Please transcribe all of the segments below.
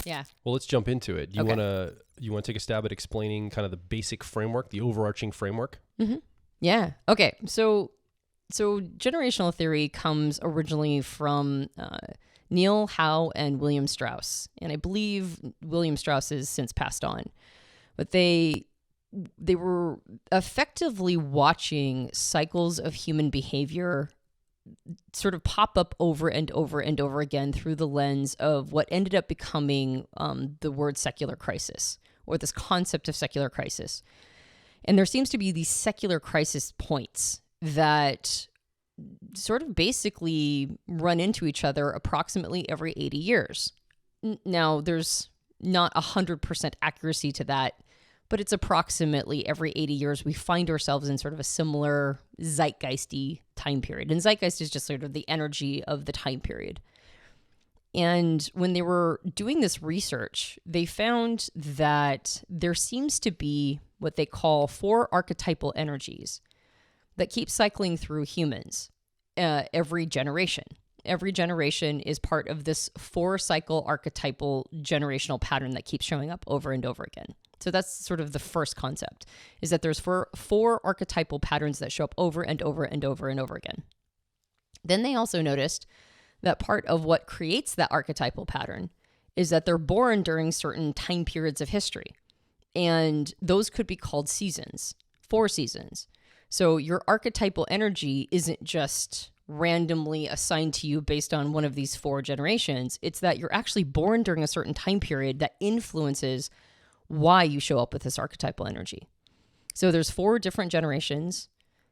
Yeah. Well, let's jump into it. You Okay. want to take a stab at explaining kind of the basic framework, the overarching framework? Mm-hmm. Yeah. Okay. So generational theory comes originally from Neil Howe and William Strauss, and I believe William Strauss has since passed on, but they were effectively watching cycles of human behavior sort of pop up over and over and over again through the lens of what ended up becoming the word secular crisis, or this concept of secular crisis. And there seems to be these secular crisis points that sort of basically run into each other approximately every 80 years. Now, there's not 100% accuracy to that, but it's approximately every 80 years we find ourselves in sort of a similar zeitgeisty time period. And zeitgeist is just sort of the energy of the time period. And when they were doing this research, they found that there seems to be what they call 4 archetypal energies that keep cycling through humans every generation. Every generation is part of this 4-cycle archetypal generational pattern that keeps showing up over and over again. So that's sort of the first concept, is that there's four archetypal patterns that show up over and over and over and over again. Then they also noticed that part of what creates that archetypal pattern is that they're born during certain time periods of history. And those could be called seasons, 4 seasons. So your archetypal energy isn't just randomly assigned to you based on one of these 4 generations. It's that you're actually born during a certain time period that influences why you show up with this archetypal energy. So there's 4 different generations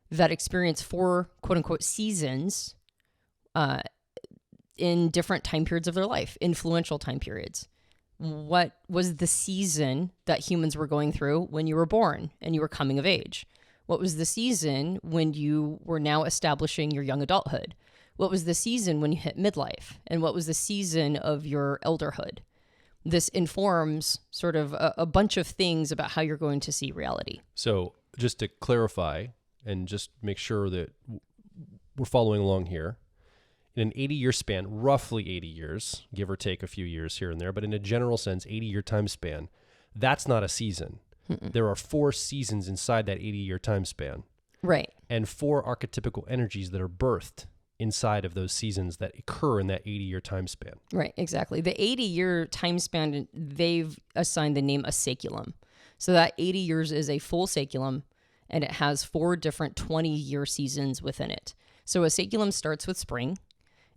that experience 4 quote unquote seasons in different time periods of their life, influential time periods. What was the season that humans were going through when you were born and you were coming of age? What was the season when you were now establishing your young adulthood? What was the season when you hit midlife? And what was the season of your elderhood? This informs sort of a bunch of things about how you're going to see reality. So just to clarify and just make sure that we're following along here, in an 80-year span, roughly 80 years, give or take a few years here and there, but in a general sense, 80-year time span, that's not a season. Mm-mm. There are 4 seasons inside that 80-year time span. Right. And 4 archetypical energies that are birthed inside of those seasons that occur in that 80-year time span. Right, exactly. The 80-year time span, they've assigned the name a saeculum. So that 80 years is a full saeculum, and it has 4 different 20-year seasons within it. So a saeculum starts with spring,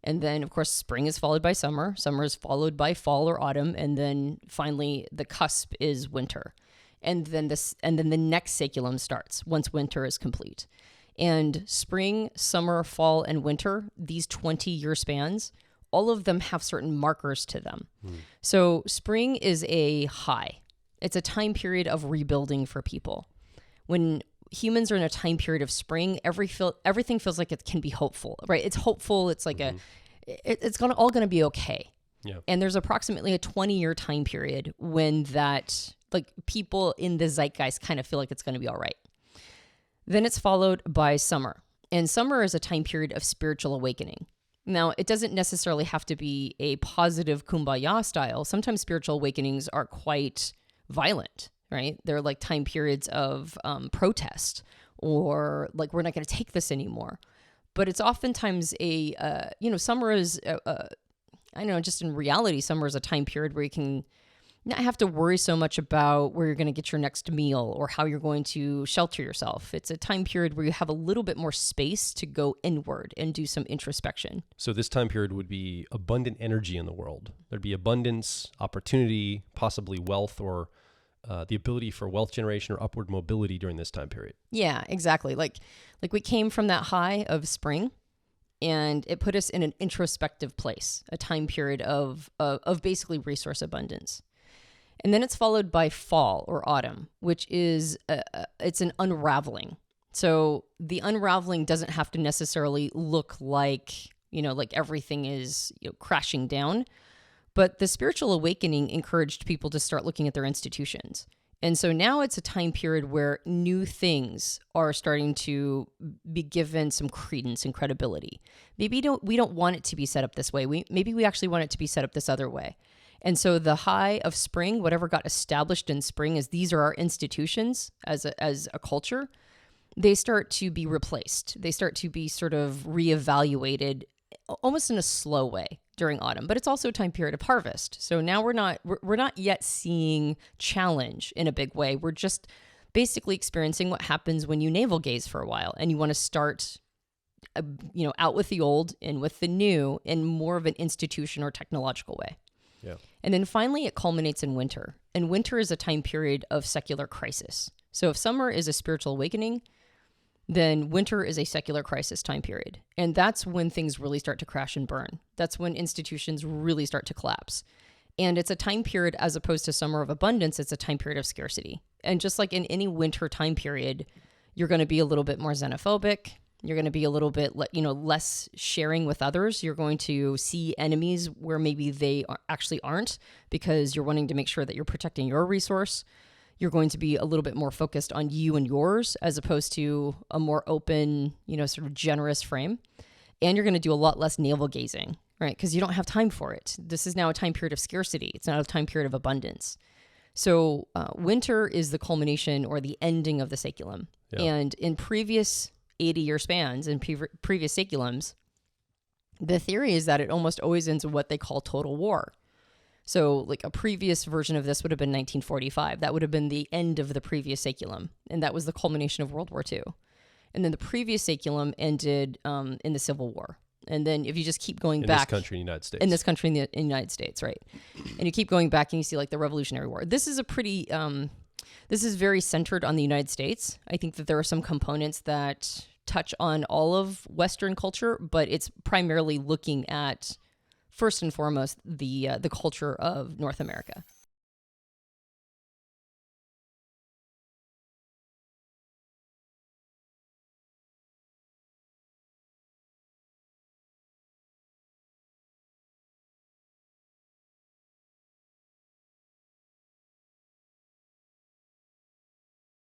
and then, of course, spring is followed by summer. Summer is followed by fall or autumn, and then finally the cusp is winter. And then the next saeculum starts once winter is complete. And spring, summer, fall, and winter, these 20-year spans, all of them have certain markers to them. So spring is a high. It's a time period of rebuilding for people. When humans are in a time period of spring, everything feels like it can be hopeful, right? It's hopeful. It's like it's all going to be okay. Yeah. And there's approximately a 20-year time period when that, like, people in the zeitgeist kind of feel like it's going to be all right. Then it's followed by summer. And summer is a time period of spiritual awakening. Now, it doesn't necessarily have to be a positive kumbaya style. Sometimes spiritual awakenings are quite violent, right? They're like time periods of protest, or like, we're not going to take this anymore. But it's oftentimes summer is, just in reality, summer is a time period where you can not have to worry so much about where you're going to get your next meal or how you're going to shelter yourself. It's a time period where you have a little bit more space to go inward and do some introspection. So this time period would be abundant energy in the world. There'd be abundance, opportunity, possibly wealth, or the ability for wealth generation or upward mobility during this time period. Yeah, exactly. Like we came from that high of spring, and it put us in an introspective place, a time period of basically resource abundance. And then it's followed by fall or autumn, which is it's an unraveling. So the unraveling doesn't have to necessarily look like everything is crashing down, but the spiritual awakening encouraged people to start looking at their institutions. And so now it's a time period where new things are starting to be given some credence and credibility. Maybe we don't want it to be set up this way. Maybe we actually want it to be set up this other way. And so the high of spring, whatever got established in spring, as these are our institutions as a culture, they start to be replaced. They start to be sort of reevaluated almost in a slow way during autumn. But it's also a time period of harvest. So now we're not yet seeing challenge in a big way. We're just basically experiencing what happens when you navel gaze for a while and you want to start out with the old and with the new in more of an institution or technological way. Yeah. And then finally, it culminates in winter. And winter is a time period of secular crisis. So if summer is a spiritual awakening, then winter is a secular crisis time period. And that's when things really start to crash and burn. That's when institutions really start to collapse. And it's a time period, as opposed to summer of abundance, it's a time period of scarcity. And just like in any winter time period, you're going to be a little bit more xenophobic. You're going to be a little bit, less sharing with others. You're going to see enemies where maybe they actually aren't, because you're wanting to make sure that you're protecting your resource. You're going to be a little bit more focused on you and yours, as opposed to a more open, sort of generous frame. And you're going to do a lot less navel gazing, right? Because you don't have time for it. This is now a time period of scarcity. It's not a time period of abundance. So winter is the culmination or the ending of the saeculum. Yeah. And in previous 80-year spans and previous saeculums, the theory is that it almost always ends in what they call total war. So like a previous version of this would have been 1945. That would have been the end of the previous saeculum. And that was the culmination of World War II. And then the previous saeculum ended in the Civil War. And then if you just keep going back... In this country, in the United States. In this country, in the United States, right. And you keep going back and you see like the Revolutionary War. This is a pretty... this is very centered on the United States. I think that there are some components that touch on all of Western culture, but it's primarily looking at, first and foremost, the culture of North America.